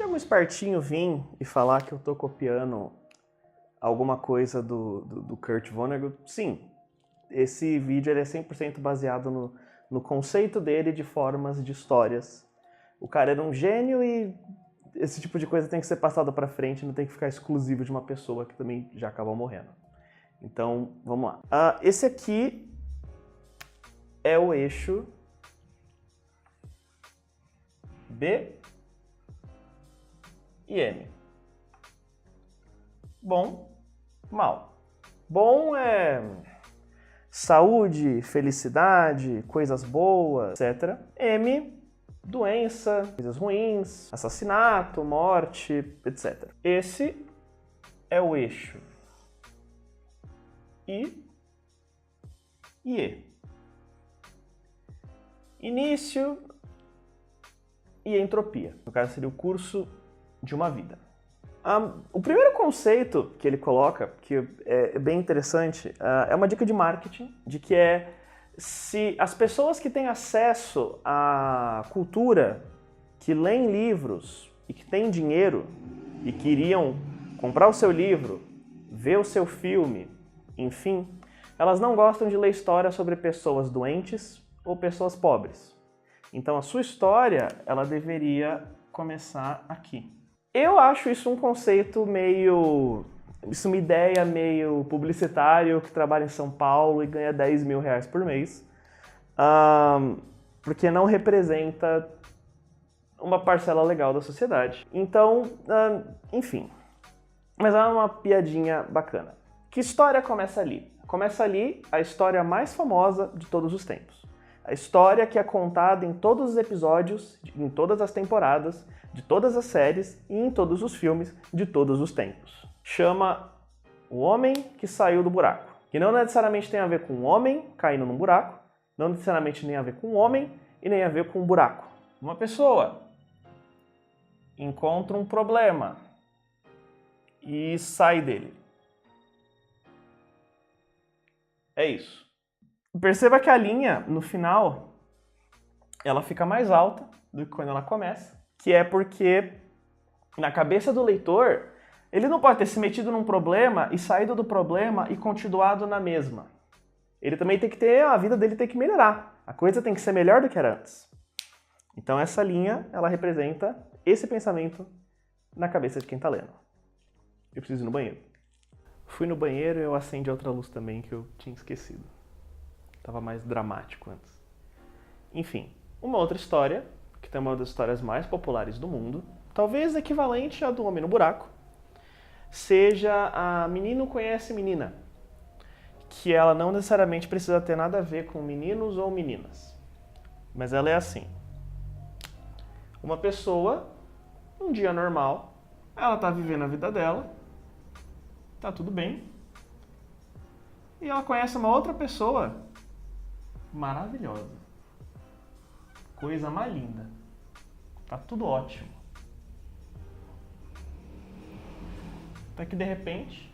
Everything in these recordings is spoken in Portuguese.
um espertinho vir e falar que eu tô copiando alguma coisa do Kurt Vonnegut, sim. Esse vídeo ele é 100% baseado no conceito dele de formas de histórias. O cara era um gênio e esse tipo de coisa tem que ser passado pra frente, não tem que ficar exclusivo de uma pessoa que também já acabou morrendo. Então, vamos lá. Esse aqui é o eixo B e M. Bom, mal. Bom é saúde, felicidade, coisas boas, etc. M, doença, coisas ruins, assassinato, morte, etc. Esse é o eixo I e E. Início e entropia. No caso, seria o curso de uma vida. O primeiro conceito que ele coloca, que é bem interessante, é uma dica de marketing, de que se as pessoas que têm acesso à cultura, que leem livros e que têm dinheiro e que iriam comprar o seu livro, ver o seu filme, enfim, elas não gostam de ler histórias sobre pessoas doentes ou pessoas pobres. Então a sua história, ela deveria começar aqui. Eu acho isso um conceito uma ideia meio publicitário que trabalha em São Paulo e ganha 10 mil reais por mês, porque não representa uma parcela legal da sociedade. Então, enfim, mas é uma piadinha bacana. Que história começa ali? Começa ali a história mais famosa de todos os tempos. A história que é contada em todos os episódios, em todas as temporadas, de todas as séries e em todos os filmes de todos os tempos. Chama O Homem que Saiu do Buraco. Que não necessariamente tem a ver com um homem caindo num buraco, não necessariamente nem a ver com um homem e nem a ver com um buraco. Uma pessoa encontra um problema e sai dele. É isso. Perceba que a linha, no final, ela fica mais alta do que quando ela começa, que é porque, na cabeça do leitor, ele não pode ter se metido num problema e saído do problema e continuado na mesma. Ele também tem que ter, a vida dele tem que melhorar. A coisa tem que ser melhor do que era antes. Então essa linha, ela representa esse pensamento na cabeça de quem tá lendo. Eu preciso ir no banheiro. Fui no banheiro e eu acendi outra luz também que eu tinha esquecido. Tava mais dramático antes. Enfim, uma outra história, que tem uma das histórias mais populares do mundo, talvez equivalente à do Homem no Buraco, seja a Menino Conhece Menina, que ela não necessariamente precisa ter nada a ver com meninos ou meninas, mas ela é assim. Uma pessoa, um dia normal, ela tá vivendo a vida dela, tá tudo bem, e ela conhece uma outra pessoa maravilhosa. Coisa mais linda. Tá tudo ótimo. Até que de repente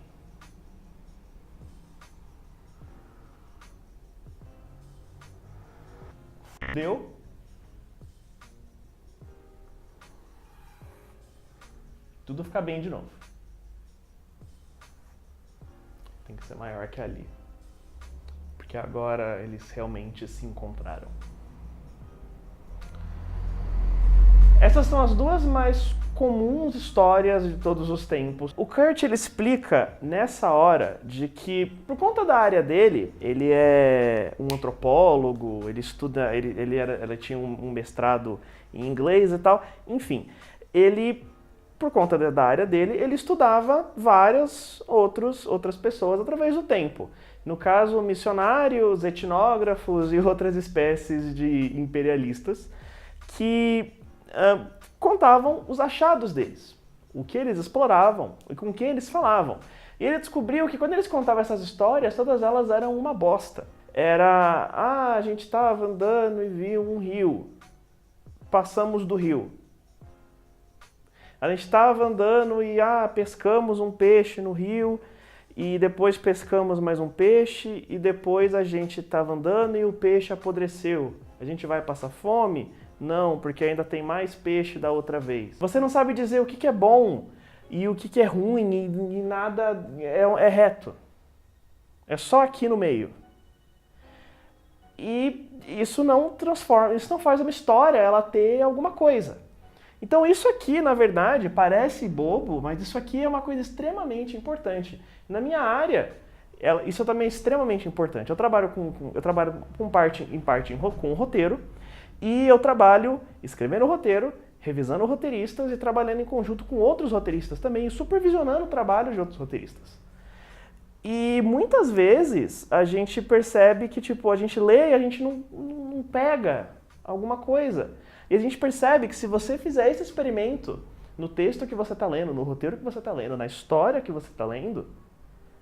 deu. Tudo fica bem de novo. Tem que ser maior que ali. Porque agora eles realmente se encontraram. Essas são as duas mais comuns histórias de todos os tempos. O Kurt ele explica nessa hora de que, por conta da área dele, ele é um antropólogo, ele estuda, ele tinha um mestrado em inglês e tal, enfim, ele, por conta da área dele, ele estudava várias outras pessoas através do tempo. No caso, missionários, etnógrafos e outras espécies de imperialistas que contavam os achados deles, o que eles exploravam e com quem eles falavam. E ele descobriu que quando eles contavam essas histórias, todas elas eram uma bosta. A gente estava andando e viu um rio, passamos do rio. A gente estava andando e pescamos um peixe no rio, e depois pescamos mais um peixe, e depois a gente estava andando e o peixe apodreceu. A gente vai passar fome? Não, porque ainda tem mais peixe da outra vez. Você não sabe dizer o que é bom e o que é ruim e nada é reto. É só aqui no meio. E isso não transforma, isso não faz uma história ela ter alguma coisa. Então isso aqui, na verdade, parece bobo, mas isso aqui é uma coisa extremamente importante. Na minha área, isso também é extremamente importante. Eu trabalho em parte com roteiro, e eu trabalho escrevendo roteiro, revisando roteiristas e trabalhando em conjunto com outros roteiristas também, e supervisionando o trabalho de outros roteiristas. E muitas vezes a gente percebe que tipo, a gente lê e a gente não pega alguma coisa. E a gente percebe que se você fizer esse experimento no texto que você está lendo, no roteiro que você está lendo, na história que você está lendo,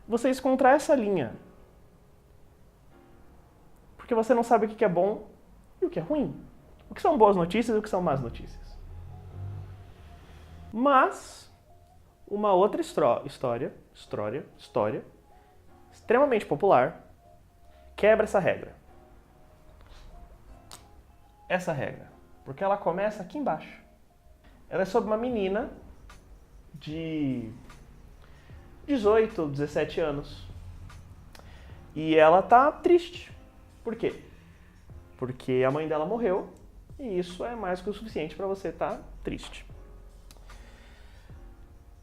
você encontrar essa linha. Porque você não sabe o que é bom e o que é ruim. O que são boas notícias e o que são más notícias. Mas, uma outra história extremamente popular quebra essa regra. Essa regra. Porque ela começa aqui embaixo. Ela é sobre uma menina de 18, 17 anos. E ela tá triste. Por quê? Porque a mãe dela morreu e isso é mais que o suficiente para você estar triste.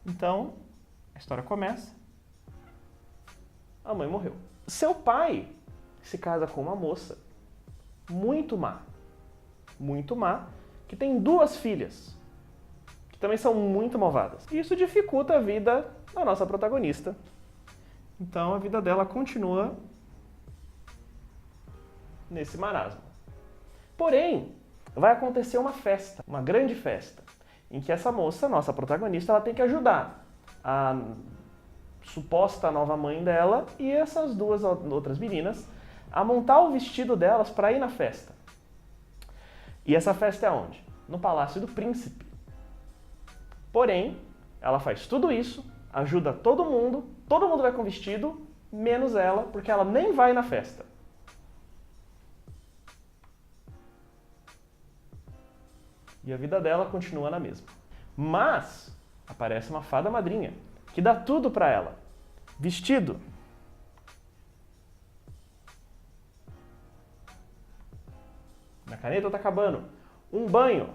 Então, a história começa. A mãe morreu. Seu pai se casa com uma moça muito má, que tem 2 filhas, que também são muito malvadas. E isso dificulta a vida da nossa protagonista. Então a vida dela continua nesse marasmo. Porém, vai acontecer uma festa, uma grande festa, em que essa moça, nossa protagonista, ela tem que ajudar a suposta nova mãe dela e essas 2 outras meninas a montar o vestido delas para ir na festa. E essa festa é onde? No Palácio do Príncipe. Porém, ela faz tudo isso, ajuda todo mundo vai com vestido, menos ela, porque ela nem vai na festa. E a vida dela continua na mesma. Mas aparece uma fada madrinha que dá tudo para ela. Vestido. A caneta tá acabando. Um banho.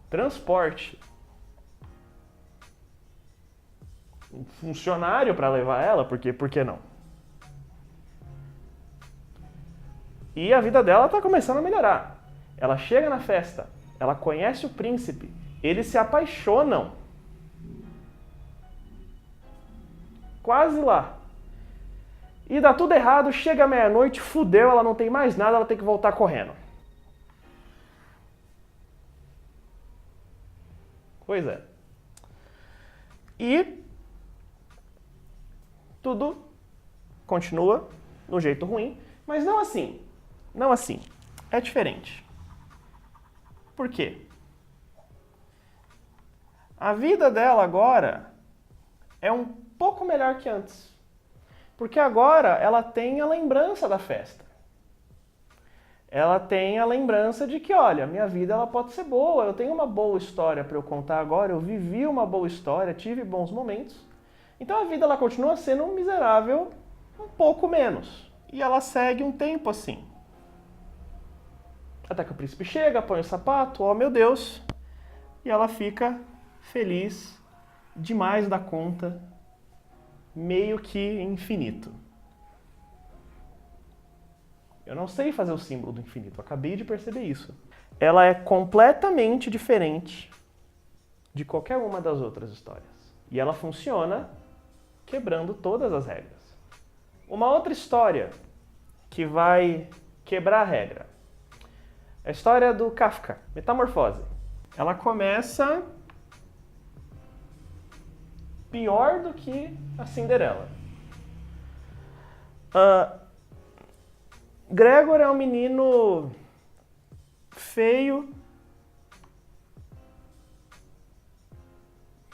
Transporte. Um funcionário para levar ela, porque por que não? E a vida dela tá começando a melhorar. Ela chega na festa, ela conhece o príncipe, eles se apaixonam. Quase lá. E dá tudo errado, chega à meia-noite, fudeu, ela não tem mais nada, ela tem que voltar correndo. Pois é. E tudo continua no jeito ruim, mas não assim. Não assim. É diferente. Por quê? A vida dela agora é um pouco melhor que antes. Porque agora ela tem a lembrança da festa. Ela tem a lembrança de que, olha, minha vida ela pode ser boa, eu tenho uma boa história para eu contar agora, eu vivi uma boa história, tive bons momentos. Então a vida ela continua sendo um miserável um pouco menos. E ela segue um tempo assim. Até que o príncipe chega, põe o sapato, oh meu Deus, e ela fica feliz demais da conta, meio que infinito. Eu não sei fazer o símbolo do infinito, eu acabei de perceber isso. Ela é completamente diferente de qualquer uma das outras histórias. E ela funciona quebrando todas as regras. Uma outra história que vai quebrar a regra é a história do Kafka, Metamorfose. Ela começa pior do que a Cinderela. Gregor é um menino feio,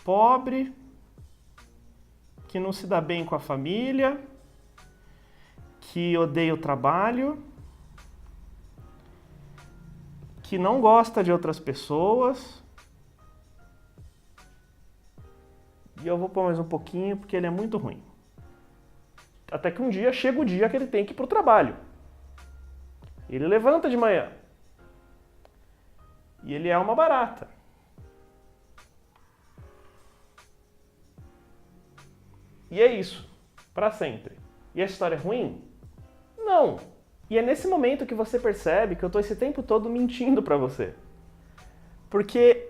pobre, que não se dá bem com a família, que odeia o trabalho que não gosta de outras pessoas. E eu vou pôr mais um pouquinho porque ele é muito ruim. Até que um dia chega o dia que ele tem que ir pro trabalho. Ele levanta de manhã. E ele é uma barata. E é isso, para sempre. E a história é ruim? Não. E é nesse momento que você percebe que eu tô esse tempo todo mentindo para você. Porque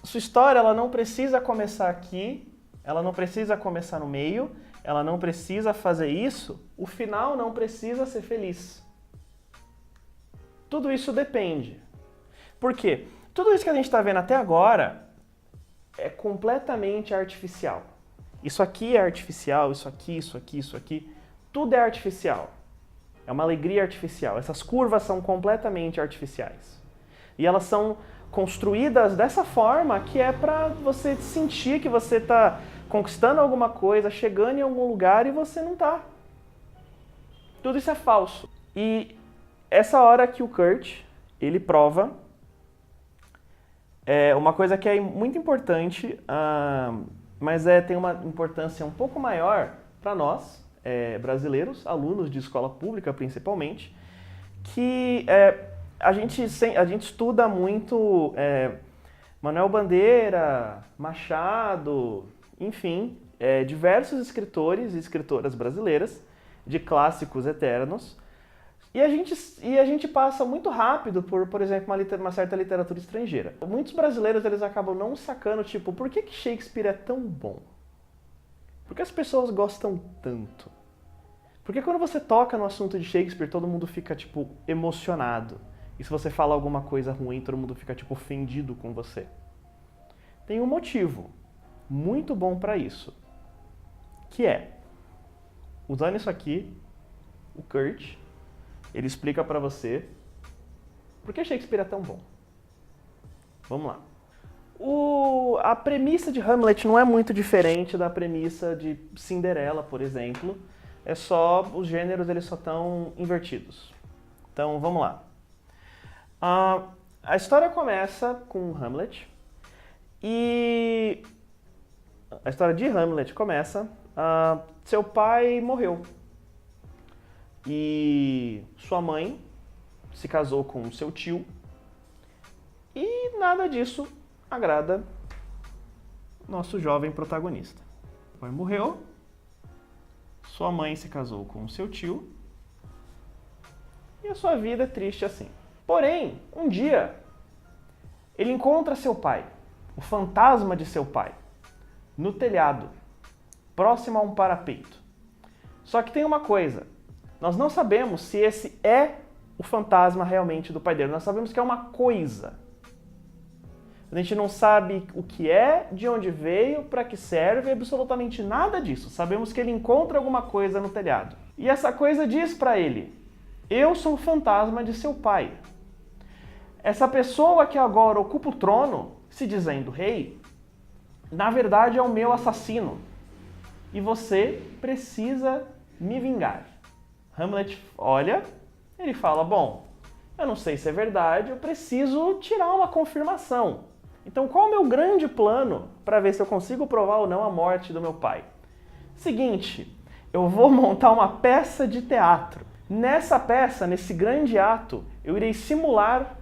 sua história, ela não precisa começar aqui, ela não precisa começar no meio, ela não precisa fazer isso, o final não precisa ser feliz. Tudo isso depende. Por quê? Tudo isso que a gente está vendo até agora é completamente artificial. Isso aqui é artificial, isso aqui, tudo é artificial. É uma alegria artificial. Essas curvas são completamente artificiais. E elas são construídas dessa forma que é para você sentir que você está conquistando alguma coisa, chegando em algum lugar e você não está. Tudo isso é falso. E essa hora que o Kurt, ele prova uma coisa que é muito importante, mas tem uma importância um pouco maior para nós, brasileiros, alunos de escola pública principalmente, que a gente estuda muito Manuel Bandeira, Machado, enfim, diversos escritores e escritoras brasileiras de clássicos eternos, e a gente passa muito rápido por exemplo, uma certa literatura estrangeira. Muitos brasileiros eles acabam não sacando, tipo, por que Shakespeare é tão bom? Por que as pessoas gostam tanto? Porque quando você toca no assunto de Shakespeare, todo mundo fica, tipo, emocionado. E se você fala alguma coisa ruim, todo mundo fica, tipo, ofendido com você. Tem um motivo muito bom para isso. Que é, usando isso aqui, o Kurt, ele explica para você por que Shakespeare é tão bom. Vamos lá. A premissa de Hamlet não é muito diferente da premissa de Cinderela, por exemplo. É só, os gêneros eles só estão invertidos. Então, vamos lá. A história começa com Hamlet. E a história de Hamlet começa... seu pai morreu. E sua mãe se casou com seu tio. E nada disso agrada nosso jovem protagonista. O pai morreu, sua mãe se casou com seu tio, e a sua vida é triste assim. Porém, um dia, ele encontra seu pai, o fantasma de seu pai, no telhado, próximo a um parapeito. Só que tem uma coisa, nós não sabemos se esse é o fantasma realmente do pai dele, nós sabemos que é uma coisa. A gente não sabe o que é, de onde veio, para que serve, absolutamente nada disso. Sabemos que ele encontra alguma coisa no telhado. E essa coisa diz para ele, eu sou o fantasma de seu pai. Essa pessoa que agora ocupa o trono, se dizendo rei, na verdade é o meu assassino. E você precisa me vingar. Hamlet olha, ele fala, bom, eu não sei se é verdade, eu preciso tirar uma confirmação. Então, qual é o meu grande plano para ver se eu consigo provar ou não a morte do meu pai? Seguinte, eu vou montar uma peça de teatro. Nessa peça, nesse grande ato, eu irei simular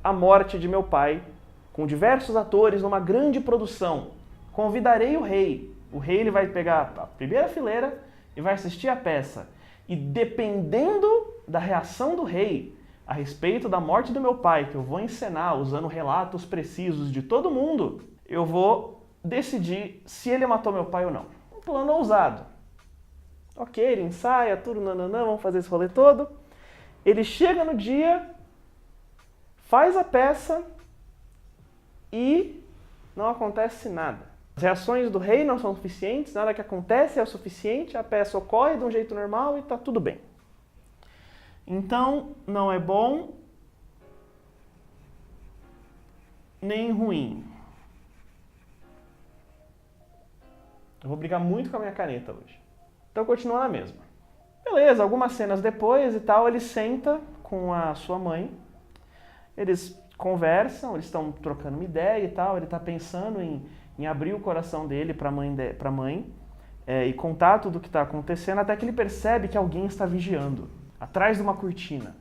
a morte de meu pai com diversos atores numa grande produção. Convidarei o rei. O rei ele vai pegar a primeira fileira e vai assistir a peça. E dependendo da reação do rei a respeito da morte do meu pai, que eu vou encenar usando relatos precisos de todo mundo, eu vou decidir se ele matou meu pai ou não. Um plano ousado. Ok, ele ensaia, tudo, nananã, vamos fazer esse rolê todo. Ele chega no dia, faz a peça e não acontece nada. As reações do rei não são suficientes, nada que acontece é o suficiente, a peça ocorre de um jeito normal e tá tudo bem. Então, não é bom nem ruim. Eu vou brigar muito com a minha caneta hoje. Então, continua na mesma. Beleza, algumas cenas depois e tal, ele senta com a sua mãe Eles conversam, eles estão trocando uma ideia e tal, ele está pensando em abrir o coração dele para a mãe e contar tudo o que está acontecendo, até que ele percebe que alguém está vigiando, atrás de uma cortina.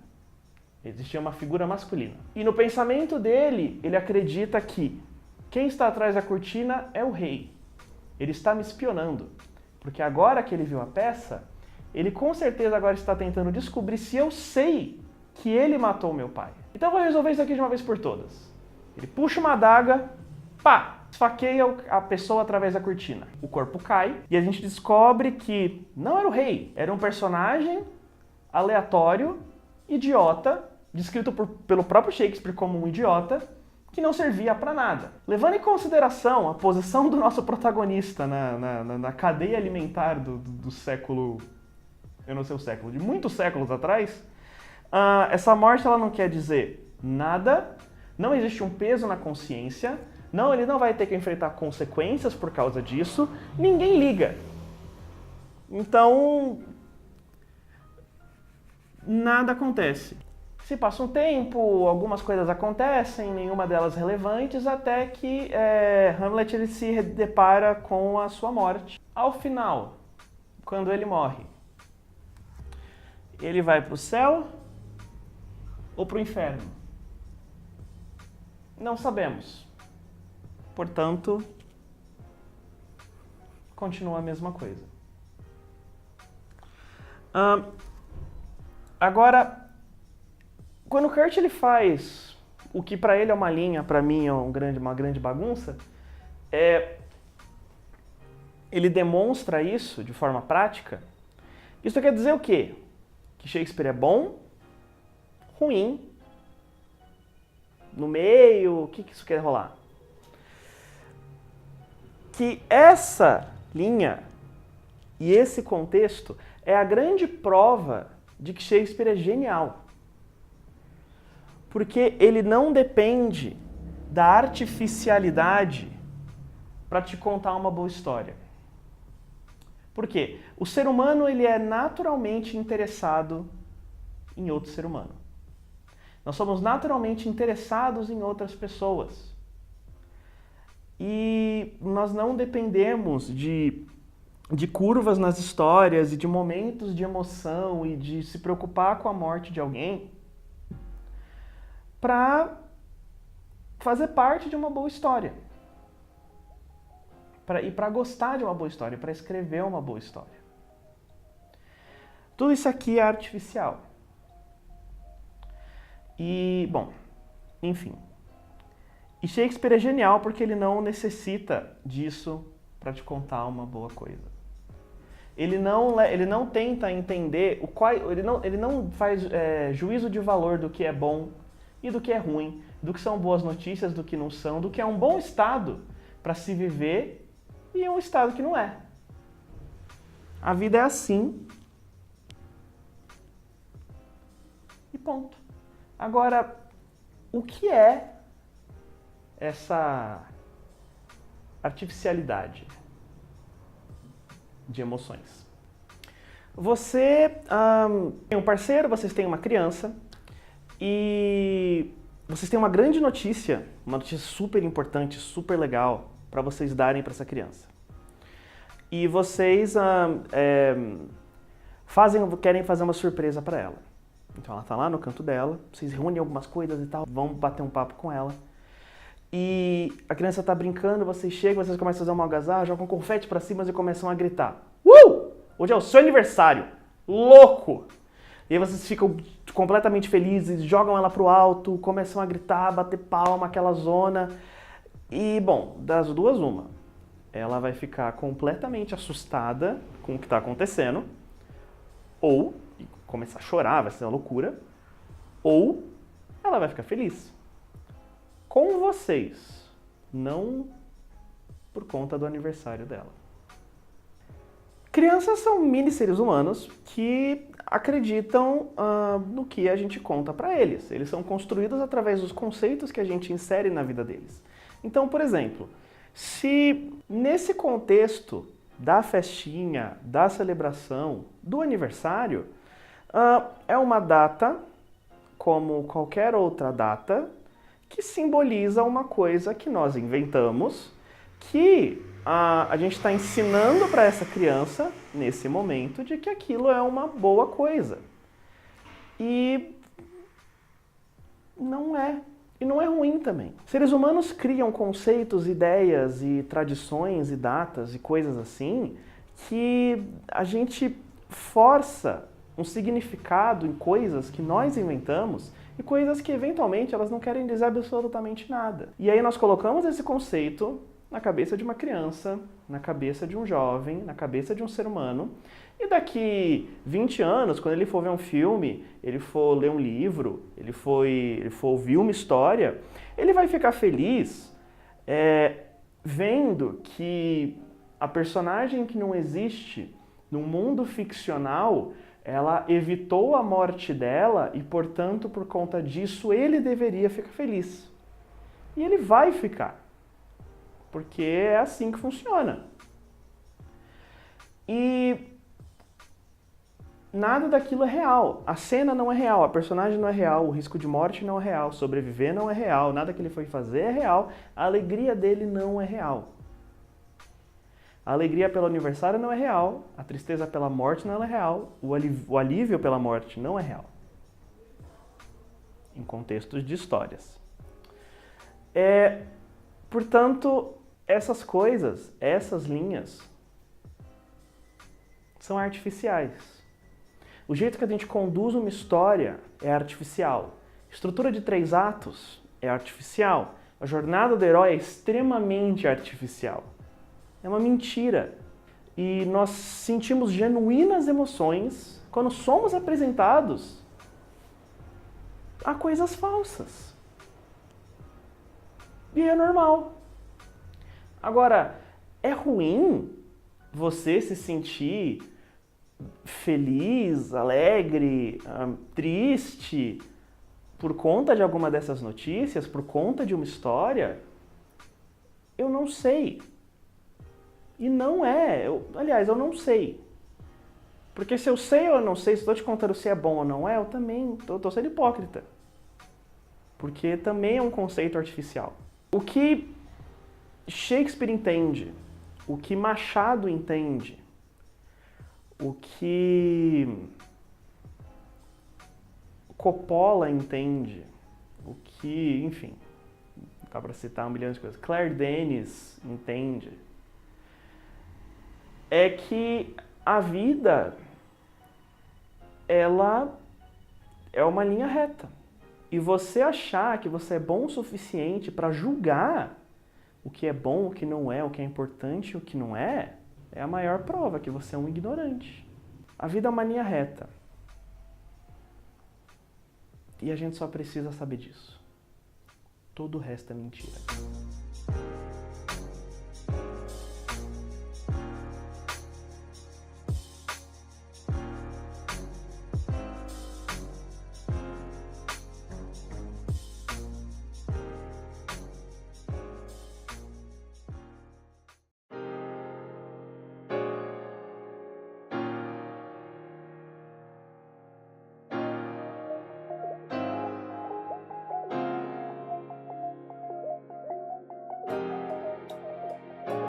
Existia uma figura masculina. E no pensamento dele, ele acredita que quem está atrás da cortina é o rei. Ele está me espionando. Porque agora que ele viu a peça, ele com certeza agora está tentando descobrir se eu sei que ele matou meu pai. Então eu vou resolver isso aqui de uma vez por todas. Ele puxa uma adaga, pá, esfaqueia a pessoa através da cortina. O corpo cai e a gente descobre que não era o rei, era um personagem aleatório, idiota, descrito pelo próprio Shakespeare como um idiota, que não servia para nada. Levando em consideração a posição do nosso protagonista na cadeia alimentar do século, eu não sei o século, de muitos séculos atrás, essa morte ela não quer dizer nada, não existe um peso na consciência, não, ele não vai ter que enfrentar consequências por causa disso, ninguém liga. Então, nada acontece. Se passa um tempo, algumas coisas acontecem, nenhuma delas relevantes, até que Hamlet ele se depara com a sua morte. Ao final, quando ele morre, ele vai para o céu ou para o inferno? Não sabemos. Portanto, continua a mesma coisa. Agora, quando o Kurt ele faz o que para ele é uma linha, para mim é uma grande bagunça, ele demonstra isso de forma prática. Isso quer dizer o quê? Que Shakespeare é bom, ruim, no meio, o que isso quer rolar? Que essa linha e esse contexto é a grande prova de que Shakespeare é genial. Porque ele não depende da artificialidade para te contar uma boa história. Por quê? O ser humano ele é naturalmente interessado em outro ser humano. Nós somos naturalmente interessados em outras pessoas. E nós não dependemos de curvas nas histórias e de momentos de emoção e de se preocupar com a morte de alguém para fazer parte de uma boa história. E para gostar de uma boa história, para escrever uma boa história. Tudo isso aqui é artificial. E, bom, enfim. E Shakespeare é genial porque ele não necessita disso para te contar uma boa coisa. Ele não tenta entender, ele não faz juízo de valor do que é bom e do que é ruim, do que são boas notícias, do que não são, do que é um bom estado para se viver e um estado que não é. A vida é assim. E ponto. Agora, o que é essa artificialidade de emoções? Você tem um parceiro, vocês têm uma criança, e vocês têm uma grande notícia, uma notícia super importante, super legal para vocês darem para essa criança. E vocês querem fazer uma surpresa para ela. Então ela está lá no canto dela, vocês reúnem algumas coisas e tal, vão bater um papo com ela. E a criança está brincando, vocês chegam, vocês começam a fazer uma algazarra, jogam confete para cima e começam a gritar. Hoje é o seu aniversário! Louco! E aí vocês ficam completamente felizes, jogam ela pro alto, começam a gritar, bater palma, aquela zona. E, bom, das duas, uma. Ela vai ficar completamente assustada com o que está acontecendo, ou começar a chorar, vai ser uma loucura, ou ela vai ficar feliz. Com vocês, não por conta do aniversário dela. Crianças são mini seres humanos que acreditam no que a gente conta para eles. Eles são construídos através dos conceitos que a gente insere na vida deles. Então, por exemplo, se nesse contexto da festinha, da celebração, do aniversário, é uma data como qualquer outra data que simboliza uma coisa que nós inventamos, que a gente está ensinando para essa criança, nesse momento, de que aquilo é uma boa coisa. E não é. E não é ruim também. Seres humanos criam conceitos, ideias e tradições e datas e coisas assim que a gente força um significado em coisas que nós inventamos e coisas que eventualmente elas não querem dizer absolutamente nada. E aí nós colocamos esse conceito na cabeça de uma criança, na cabeça de um jovem, na cabeça de um ser humano, e daqui 20 anos, quando ele for ver um filme, ele for ler um livro, ele for ouvir uma história, ele vai ficar feliz vendo que a personagem que não existe num mundo ficcional, ela evitou a morte dela e, portanto, por conta disso, ele deveria ficar feliz. E ele vai ficar. Porque é assim que funciona. E nada daquilo é real. A cena não é real, a personagem não é real, o risco de morte não é real, sobreviver não é real, nada que ele foi fazer é real, a alegria dele não é real. A alegria pelo aniversário não é real, a tristeza pela morte não é real, o alívio pela morte não é real. Em contextos de histórias. Portanto, essas coisas, essas linhas, são artificiais. O jeito que a gente conduz uma história é artificial. Estrutura de 3 atos é artificial. A jornada do herói é extremamente artificial. É uma mentira. E nós sentimos genuínas emoções quando somos apresentados a coisas falsas. E é normal. Agora, é ruim você se sentir feliz, alegre, triste por conta de alguma dessas notícias, por conta de uma história? Eu não sei. E não é. Aliás, eu não sei. Porque se eu sei ou eu não sei, se estou te contando se é bom ou não é, eu também estou sendo hipócrita. Porque também é um conceito artificial. O que Shakespeare entende, o que Machado entende, o que Coppola entende, o que, enfim, dá para citar 1 milhão de coisas, Claire Denis entende, é que a vida, ela é uma linha reta. E você achar que você é bom o suficiente para julgar o que é bom, o que não é, o que é importante e o que não é a maior prova que você é um ignorante. A vida é uma linha reta. E a gente só precisa saber disso. Todo o resto é mentira.